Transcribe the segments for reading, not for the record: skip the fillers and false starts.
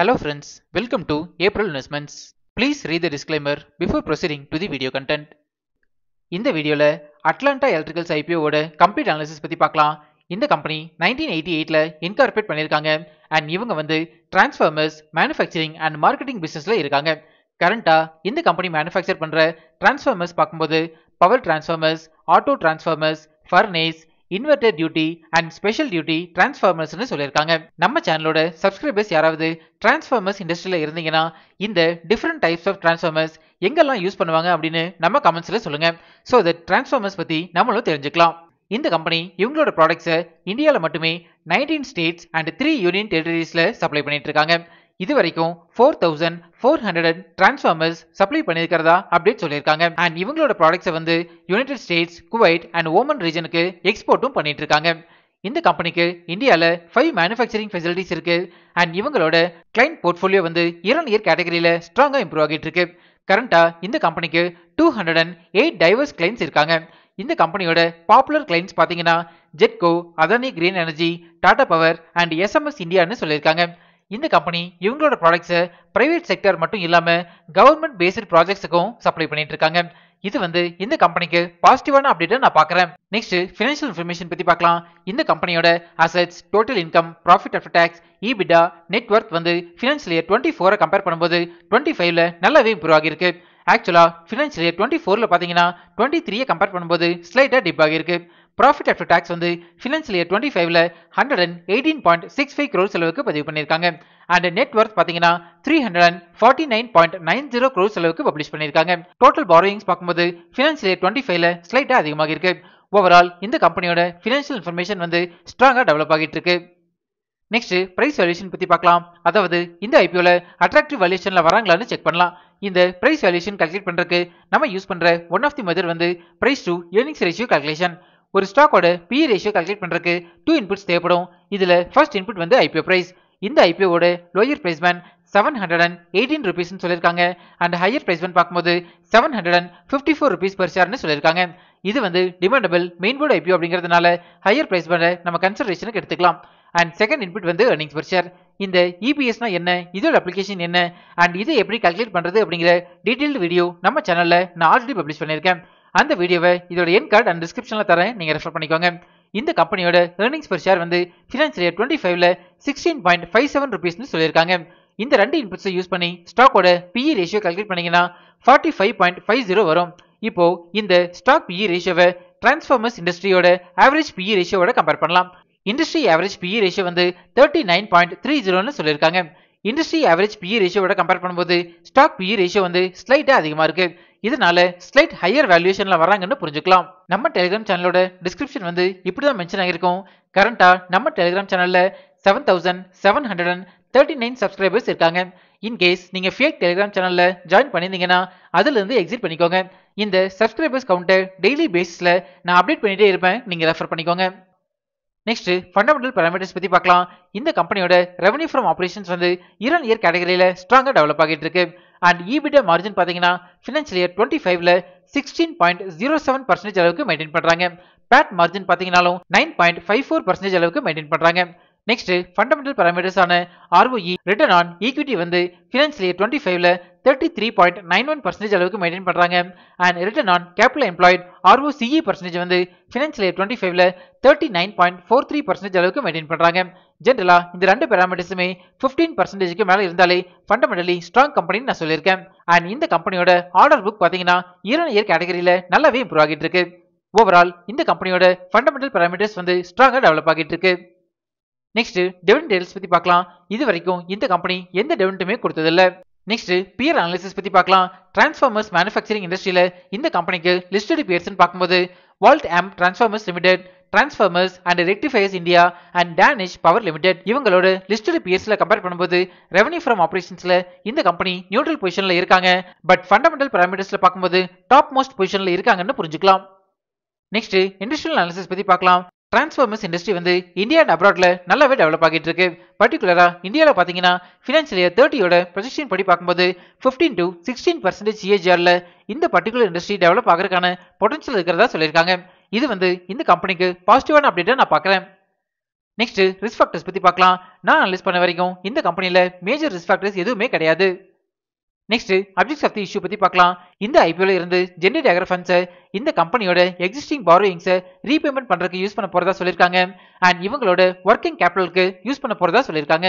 Hello friends, welcome to April Investments. Please read the disclaimer before proceeding to the video content. இந்த வீடியோல Atlanta electricals ஐபிஓவோட complete analysis பத்தி பார்க்கலாம். இந்த company 1988ல இன்கார்பரேட் பண்ணிருக்காங்க அண்ட் இவங்க டிரான்ஸ்ஃபார்மர்ஸ், மேனுஃபேக்சரிங் அண்ட் மார்க்கெட்டிங் பிசினஸ்ல இருக்காங்க. கரண்டா இந்த கம்பெனி மேனுஃபேக்சர் பண்ற டிரான்ஸ்ஃபார்மர்ஸ் பார்க்கும்போது power transformers, auto transformers, furnace, inverter duty and special duty டிரான்ஸ்ஃபார்மர்ஸ்னு சொல்லியிருக்காங்க. நம்ம சேனலோட சப்ஸ்கிரைபர்ஸ் யாராவது டிரான்ஸ்ஃபார்மர்ஸ் இண்டஸ்ட்ரியில இருந்தீங்கன்னா இந்த டிஃப்ரெண்ட் டைப்ஸ் ஆஃப் டிரான்ஸ்ஃபார்மர்ஸ் எங்கெல்லாம் யூஸ் பண்ணுவாங்க அப்படின்னு நம்ம கமெண்ட்ஸ்ல சொல்லுங்க. ஸோ இந்த டிரான்ஸ்ஃபார்மர்ஸ் பத்தி நம்மளும் தெரிஞ்சுக்கலாம். இந்த கம்பெனி இவங்களோட ப்ராடக்ட்ஸை இந்தியாவில் மட்டுமே 19 ஸ்டேட்ஸ் அண்ட் 3 யூனியன் டெரிட்டரிஸ்ல சப்ளை பண்ணிட்டு இருக்காங்க. இது வரைக்கும் 4400 டிரான்ஸ்ஃபார்மர்ஸ் சப்ளை பண்ணியிருக்கிறதா அப்டேட் சொல்லியிருக்காங்க. அண்ட் இவங்களோட ப்ராடக்ட்ஸை United States, Kuwait and Oman ரீஜனுக்கு எக்ஸ்போர்ட்டும் பண்ணிட்டு இருக்காங்க. இந்த கம்பெனிக்கு இந்தியாவில் 5 மேனுஃபேக்சரிங் ஃபெசிலிட்டிஸ் இருக்கு அண்ட் இவங்களோட கிளைண்ட் போர்ட்ஃபோலியோ இயர் கேட்டகரியில ஸ்ட்ராங்கா இம்ப்ரூவ் ஆகிட்டு இருக்கு. கரண்டா இந்த கம்பெனிக்கு 208 டைவர்ஸ் கிளைண்ட்ஸ் இருக்காங்க. இந்த கம்பெனியோட பாப்புலர் கிளைண்ட்ஸ் பாத்தீங்கன்னா GETCO, Adani green energy, Tata power and SMS இந்தியான்னு சொல்லியிருக்காங்க. இந்த கம்பெனி இவங்களோட ப்ராடக்ட்ஸை பிரைவேட் செக்டர் மட்டும் இல்லாம கவர்மெண்ட் பேஸ்ட் ப்ராஜெக்ட்ஸுக்கும் சப்ளை பண்ணிட்டு இருக்காங்க. இது இந்த கம்பெனிக்கு பாசிட்டிவான அப்டேட்டை நான் பார்க்குறேன். நெக்ஸ்ட் ஃபினான்ஷியல் இன்ஃபர்மேஷன் பத்தி பார்க்கலாம். இந்த கம்பெனியோட assets, total income, profit after tax, EBITDA, net worth financial year 24 compare பண்ணும்போது 25ல நல்லாவே இம்ப்ரூவ் ஆகிருக்கு. ஆக்சுவலா ஃபினான்ஷியல் இயர் 24ல பாத்தீங்கன்னா 23 கம்பேர் பண்ணும்போது ஸ்லைட்டா டிப் ஆகிருக்கு. Profit after tax financial year 25ல 118.65 crores அளவுக்கு பதிவு பண்ணியிருக்காங்க. அண்ட் நெட்வொர்க் பாத்தீங்கன்னா 349.90 crores அளவுக்கு பப்ளிஷ் பண்ணியிருக்காங்க. டோட்டல் பாரோயிங்ஸ் பார்க்கும்போது ஃபினான்ஷியல் இயர் 25ல ஸ்லைட்டா அதிகமாக இருக்கு. ஓவரால் இந்த கம்பெனியோட ஃபினான்ஷியல் இன்ஃபர்மேஷன் ஸ்ட்ராங்கா டெவலப் ஆகிட்டு இருக்கு. நெக்ஸ்ட் பிரைஸ் வேல்யூஷன் பத்தி பார்க்கலாம். அதாவது இந்த ஐபிஓல அட்ராக்டிவ் வேல்யூஷன்ல வராங்களான்னு செக் பண்ணலாம். இந்த பிரைஸ் வேல்யூஷன் கால்குலேட் பண்றதுக்கு நம்ம யூஸ் பண்ற one of the method price to earnings ratio calculation. ஒரு ஸ்டாக்கோட PE ரேஷியோ கால்குலேட் பண்றதுக்கு 2 இன்புட்ஸ் தேவைப்படும். இதுல ஃபர்ஸ்ட் இன்புட் ஐபிஓ பிரைஸ். இந்த ஐபிஓட லோயர் பிரைஸ் பேண்ட் 718 rupeesனு சொல்லியிருக்காங்க அண்ட் ஹையர் பிரைஸ் பேண்ட் பார்க்கும்போது 754 rupees per shareனு சொல்லியிருக்காங்க. இது டிமாண்டபிள் மெயின் போர்டு ஐபிஓ அப்படிங்கிறதுனால ஹையர் பிரைஸ் பேண்டை நம்ம கன்சிடரேஷனுக்கு எடுத்துக்கலாம். And second input earnings per share. இந்த EPSனா என்ன, இதோட அப்ளிகேஷன் என்ன அண்ட் இதை எப்படி கால்குலேட் பண்றது அப்படிங்கிற டீடைல்டு வீடியோ நம்ம சேனல்ல நான் ஆல்ரெடி பப்ளிஷ் பண்ணியிருக்கேன். அந்த வீடியோவை இதோட என் கார்டு அண்ட் டிஸ்கிரிப்ஷன்ல தரேன், நீங்க ரெஃபர் பண்ணிக்கோங்க. இந்த கம்பெனியோட earnings per share financial year 25ல 16.57 rupeesனு சொல்லியிருக்காங்க. இந்த ரெண்டு இன்புட்ஸை யூஸ் பண்ணி ஸ்டாக்கோட PE ரேஷியோ கால்குலேட் பண்ணீங்கன்னா 45.50 வரும். இப்போ இந்த ஸ்டாக் PE ரேஷியோவை டிரான்ஸ்ஃபார்மர்ஸ் இண்டஸ்ட்ரியோட ஆவரேஜ் PE ரேஷியோட கம்பேர் பண்ணலாம். இண்டஸ்ட்ரி ஆவரேஜ் PE ரேஷியோ 39.30னு சொல்லியிருக்காங்க. இண்டஸ்ட்ரி ஆவரேஜ் PE ரேஷியோட கம்பேர் பண்ணும்போது ஸ்டாக் PE ரேஷியோ ஸ்லைட்டா அதிகமா இருக்கு. இதனால ஸ்லைட் ஹையர் வேல்யூஷன்ல வராங்கன்னு புரிஞ்சுக்கலாம். நம்ம டெலிகிராம் சேனலோட டிஸ்கிரிப்ஷன் இப்படிதான் மென்ஷன் ஆகிருக்கும். கரண்டா நம்ம டெலிகிராம் சேனல்ல 7739 சப்ஸ்கிரைபர்ஸ் இருக்காங்க. இன்கேஸ் நீங்க ஃபேக் டெலிகிராம் சேனல்ல ஜாயின் பண்ணிருந்தீங்கன்னா அதுல இருந்து எக்ஸிட் பண்ணிக்கோங்க. இந்த சப்ஸ்கிரைபர்ஸ் கவுண்டை டெய்லி பேசிஸ்ல நான் அப்டேட் பண்ணிட்டே இருப்பேன், நீங்க ரெஃபர் பண்ணிக்கோங்க. நெக்ஸ்ட் ஃபண்டமெண்டல் பாராமீட்டர்ஸ் பத்தி பார்க்கலாம். இந்த கம்பெனியோட ரெவன்யூ ஃப்ரம் ஆபரேஷன்ஸ் இயர் கேட்டகரியில ஸ்ட்ராங்கா டெவலப் ஆகிட்டு இருக்கு. அண்ட் EBITDA மார்ஜின் பாத்தீங்கன்னா ஃபினான்ஷியல் இயர் 25ல 16.07% அளவுக்கு மெயின்டைன் பண்றாங்க. பேட் மார்ஜின் பாத்தீங்கன்னாலும் 9.54% அளவுக்கு மெயின்டைன் பண்றாங்க. நெக்ஸ்ட் ஃபண்டமெண்டல் பாராமீட்டர்ஸ் ஆன ROE, return on equity financial year 25ல 33.91% அளவுக்கு மெயின்டைன் பண்றாங்க. And return on capital employed ROCE percentage financial year 25ல 39.43% அளவுக்கு மெயின்டைன் பண்றாங்க. ஜெனரலா இந்த ரெண்டு பாராமீட்டர்ஸுமே 15%க்கு மேல இருந்தாலே ஃபண்டமெண்டலி ஸ்ட்ராங் கம்பெனின்னு நான் சொல்லியிருக்கேன். அண்ட் இந்த கம்பெனியோட ஆர்டர் புக் பாத்தீங்கன்னா இயர் கேட்டகரியில நல்லாவே இம்ப்ரூவ் ஆகிட்டு இருக்கு. ஓவரால் இந்த கம்பெனியோட ஃபண்டமெண்டல் பாராமீட்டர்ஸ் ஸ்ட்ராங்கா டெவலப் ஆகிட்டு இருக்கு. நெக்ஸ்ட் டிவிடெண்ட் டீடைல்ஸ் பத்தி பார்க்கலாம். இது வரைக்கும் இந்த கம்பெனி எந்த டிவிடெண்டுமே கொடுத்ததில்ல. நெக்ஸ்ட் பியர் அனாலிசிஸ் பத்தி பார்க்கலாம். டிரான்ஸ்ஃபார்மர்ஸ் மேனுஃபேக்சரிங் இண்டஸ்ட்ரியில இந்த கம்பெனிக்கு லிஸ்டட் பியர்ஸ் பார்க்கும்போது Voltamp transformers limited, transformers and rectifiers India and Danish power limited இவங்களோட லிஸ்டட் பியர்ஸ்ல கம்பேர் பண்ணும்போது ரெவன்யூ ஃப்ரம் ஆபரேஷன்ஸ்ல இந்த கம்பெனி நியூட்ரல் பொசிஷன்ல இருக்காங்க. பட் ஃபண்டமெண்டல் பாராமீட்டர்ஸ்ல பார்க்கும்போது டாப் மோஸ்ட் பொசிஷன்ல இருக்காங்கன்னு புரிஞ்சுக்கலாம். நெக்ஸ்ட் இண்டஸ்ட்ரியல் அனாலிசிஸ் பத்தி பார்க்கலாம். டிரான்ஸ்ஃபார்மர்ஸ் இண்டஸ்ட்ரி இந்தியா அண்ட் அப்ராட்ல நல்லாவே டெவலப் ஆகிட்டு இருக்கு. பர்டிகுலரா இந்தியாவில் பாத்தீங்கன்னா ஃபினான்ஷியல் இயர் 30யோட ப்ரொஜெக்ஷன் படி பார்க்கும்போது 15 to 16% CAGRல இந்த பர்டிகுலர் இண்டஸ்ட்ரி டெவலப் ஆகிறதுக்கான பொட்டன்ஷியல் இருக்கிறதா சொல்லியிருக்காங்க. இது இந்த கம்பெனிக்கு பாசிட்டிவான அப்டேட்டை நான் பார்க்குறேன். நெக்ஸ்ட் ரிஸ்க் ஃபேக்டர்ஸ் பத்தி பார்க்கலாம். நான் அனலைஸ் பண்ண வரைக்கும் இந்த கம்பெனில மேஜர் ரிஸ்க் ஃபேக்டர்ஸ் எதுவுமே கிடையாது. Next objects of the issue பத்தி பார்க்கலாம். இந்த ஐபிஓல இருந்து ஜெனரேட் ஆகிற ஃபண்ட்ஸை இந்த கம்பெனியோட எக்ஸிஸ்டிங் பாரோயிங்ஸை ரீபேமெண்ட் பண்றதுக்கு யூஸ் பண்ண போறதா சொல்லியிருக்காங்க. அண்ட் இவங்களோட ஒர்க்கிங் கேபிட்டலுக்கு யூஸ் பண்ண போறதா சொல்லியிருக்காங்க.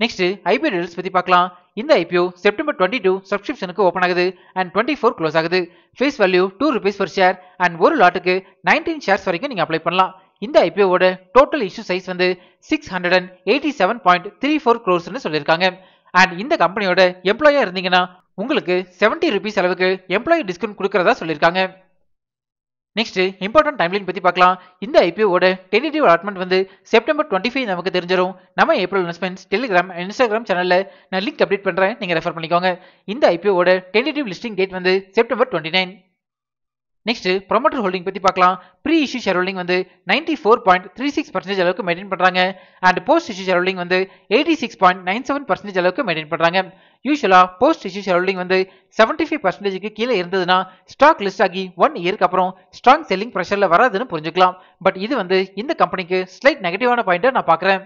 நெக்ஸ்ட் ஐபிஓ டீடைல்ஸ் பத்தி பார்க்கலாம். இந்த ஐபிஓ செப்டம்பர் 22 சப்ஸ்கிரிப்ஷனுக்கு ஓபன் ஆகுது அண்ட் 24 க்ளோஸ் ஆகுது. Face value ₹2 per share and ஒரு லாட்டுக்கு 19 ஷேர்ஸ் வரைக்கும் நீங்க அப்ளை பண்ணலாம். இந்த ஐபிஓவோட டோட்டல் இஷ்யூ சைஸ் வந்து 687.34 crores சொல்லியிருக்காங்க. அண்ட் இந்த கம்பெனியோட எம்ப்ளாயா இருந்தீங்கன்னா உங்களுக்கு ₹70 அளவுக்கு எம்ப்ளாயி டிஸ்கவுண்ட் கொடுக்கறதா சொல்லியிருக்காங்க. நெக்ஸ்ட் இம்பார்ட்டன்ட் டைம்லைன் பத்தி பார்க்கலாம். இந்த ஐபிஓவோட டென்டேட்டிவ் அலாட்மெண்ட் வந்து செப்டம்பர் 25 நமக்கு தெரிஞ்சிடும். நம்ம ஏப்ரல் இன்வெஸ்ட்மெண்ட்ஸ் டெலிகிராம் இன்ஸ்டாகிராம் சேனல்ல நான் லிங்க் அப்டேட் பண்றேன், நீங்க ரெஃபர் பண்ணிக்கோங்க. இந்த ஐபிஓவோட டென்டேட்டிவ் லிஸ்டிங் டேட் வந்து செப்டம்பர் 29. நெக்ஸ்ட் ப்ரொமோட்டர் ஹோல்டிங் பத்தி பார்க்கலாம். ப்ரீ இஷ்யூ ஷேர் ஹோல்டிங் வந்து 94.36% அளவுக்கு மெயின்டைன் பண்றாங்க. And post issue share holding வந்து 86.97% அளவுக்கு மெயின்டைன் பண்றாங்க. யூசுவலா போஸ்ட் இஷ்யூ ஷேர் ஹோல்டிங் வந்து 75%க்கு கீழே இருந்ததுன்னா ஸ்டாக் லிஸ்ட் ஆகி 1 இயருக்கு அப்புறம் ஸ்ட்ராங் செல்லிங் பிரஷர்ல வராதுன்னு புரிஞ்சுக்கலாம். பட் இது வந்து இந்த கம்பெனிக்கு ஸ்லைட் நெகட்டிவான பாயிண்டா நான் பார்க்கறேன்.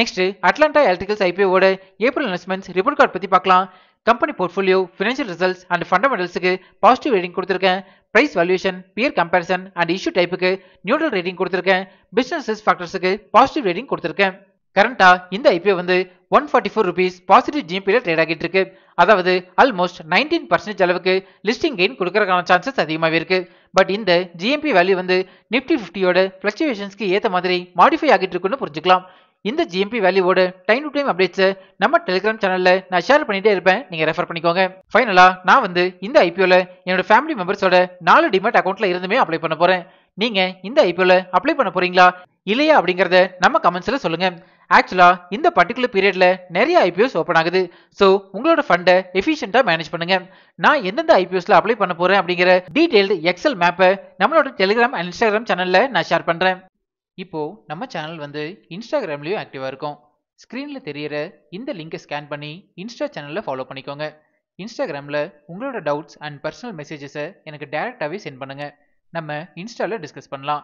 நெக்ஸ்ட் அட்லாண்டா எலக்ட்ரிக்கல்ஸ் ஐபிஓவோட ஏப்ரல் இன்வெஸ்ட்மெண்ட்ஸ் ரிப்போர்ட் கார்டு பத்தி பார்க்கலாம். Company portfolio, financial results and ஃபண்டமெண்டல்ஸுக்கு பாசிட்டிவ் ரேட்டிங் கொடுத்திருக்கேன். Price valuation, peer comparison and issue டைப்புக்கு நியூட்ரல் ரேட்டிங் கொடுத்திருக்கேன். பிசினஸ் ரிஸ்க் ஃபேக்டர்ஸுக்கு பாசிட்டிவ் ரேட்டிங் கொடுத்திருக்கேன். கரண்டா இந்த ஐபிஓ வந்து ₹144 பாசிட்டிவ் ஜிஎம்பில ட்ரேட் ஆகிட்டு இருக்கு. அதாவது ஆல்மோஸ்ட் 19% அளவுக்கு லிஸ்டிங் கெயின் கொடுக்கறதுக்கான சான்சஸ் அதிகமாகவே இருக்கு. பட் இந்த ஜிஎம்பி வேல்யூ வந்து நிப்டி 50யோட ஃபிளக்சுவேஷன்ஸ்க்கு ஏற்ற மாதிரி மாடிஃபை ஆகிட்டு இருக்குன்னு புரிஞ்சுக்கலாம். இந்த ஜிஎம்பி வேல்யூவோட டைம் டு டைம் அப்டேட்ஸை நம்ம டெலிகிராம் சேனல்ல நான் ஷேர் பண்ணிட்டே இருப்பேன், நீங்க ரெஃபர் பண்ணிக்கோங்க. ஃபைனலா நான் வந்து இந்த ஐபிஓல என்னோட ஃபேமிலி மெம்பர்ஸோட 4 டிமேட் அக்கௌண்ட்ல இருந்துமே அப்ளை பண்ண போறேன். நீங்க இந்த ஐபிஓல அப்ளை பண்ண போறீங்களா இல்லையா அப்படிங்கறத நம்ம கமெண்ட்ஸ்ல சொல்லுங்க. ஆக்சுவலா இந்த பர்டிகுலர் பீரியட்ல நிறைய ஐபிஓஸ் ஓபன் ஆகுது. சோ உங்களோட ஃபண்டை எஃபிஷியன்ட்டா மேனேஜ் பண்ணுங்க. நான் எந்தெந்த ஐபிஓஸ்ல அப்ளை பண்ண போறேன் அப்படிங்கிற டீடைல்டு எக்ஸல் மேப்பை நம்மளோட டெலிகிராம் அண்ட் இன்ஸ்டாகிராம் சேனல்ல நான் ஷேர் பண்றேன். இப்போ நம்ம சேனல் வந்து இன்ஸ்டாகிராம்லயும் ஆக்டிவா இருக்கும். ஸ்கிரீன்ல தெரியற இந்த லிங்கை ஸ்கேன் பண்ணி இன்ஸ்டா சேனல்ல ஃபாலோ பண்ணிக்கோங்க. இன்ஸ்டாகிராம்ல உங்களோட டவுட்ஸ் அண்ட் பர்சனல் மெசேஜஸை எனக்கு டைரக்டாவே சென்ட் பண்ணுங்க. நம்ம இன்ஸ்டால டிஸ்கஸ் பண்ணலாம்.